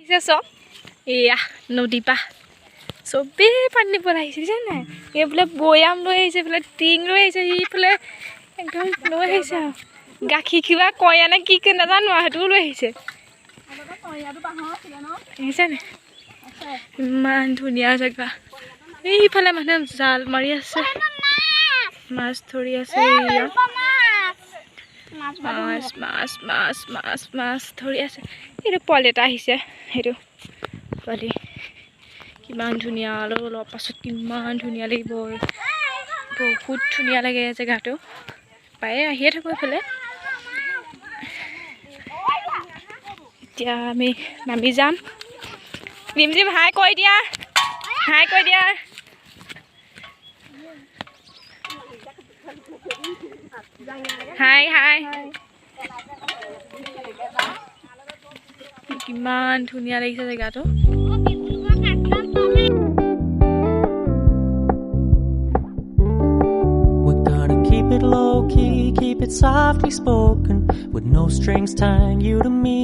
Isa so, iya, nodi pa. So be pani polai sih sana. Ia pula boyam loe sih, pula ting loe sih, pula ekdom loe sih. Gaki kiwa koya na ki kena tan wah tu loe sih. Ini sana. Man dunia jaga. Ini pula mana zal Maria sih. Mas thori ase ya. Mas thori ase. Itu polet ahise. Itu polet. কিমান ধুনীয়া আৰু অলপ পাছত কিমান ধুনীয়া লাগিব বহুত ধুনীয়া লাগে জেগাটো পায়ে আহিয়ে থাকো এফালে এতিয়া আমি নামি যাম জিম হাই কৈ দিয়া হাই কিমান ধুনীয়া লাগিছে জেগাটো Keep it low key, keep it softly spoken, with no strings tying you to me.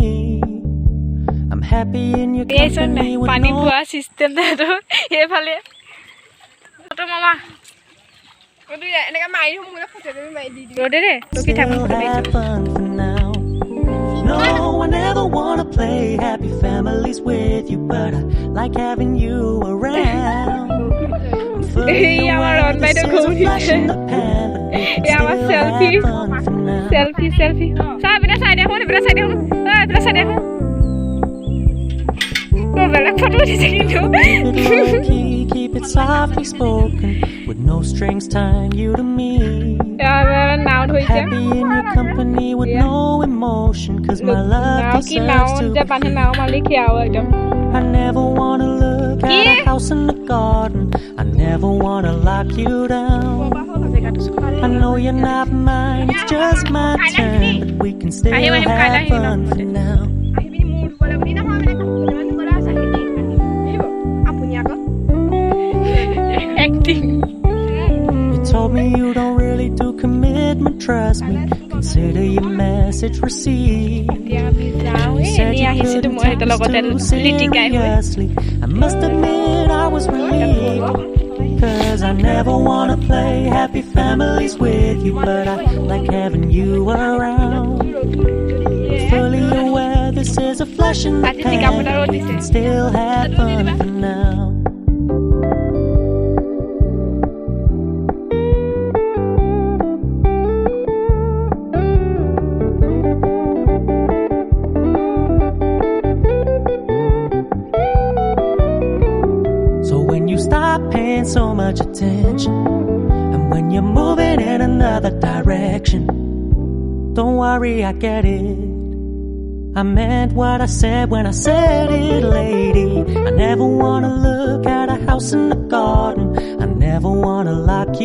I'm happy in your company with pani no bua system to e phale to mama odu eneka mai hu mura phose be mai di di rode re to ki thakmo for now. No, I never wanna play happy families with you, but I like having you around. Yeah, I'm on my Yeah, my selfie. Sa bina side ho, No, well, photo is Keep it softly spoken, with no strings tying you to me. Yeah, now happy in your company with no emotion, 'cause my love deserves to be free. I never wanna look at a house in the garden. I never wanna lock you down. I know you're not mine, it's just my turn, but we can still have fun for now. Acting. You told me you don't really do commitment, trust me. Consider your message received. You said you couldn't take us too seriously. I must admit I was relieved, 'cause I never wanna play happy families with you, but I like having you around. Fully aware this is a flash in the pan, but we can still have fun for now. Stop paying so much attention, and when you're moving in another direction, don't worry, I get it. I meant what I said when I said it, lady. I never wanna look at a house in the garden. I never wanna lock you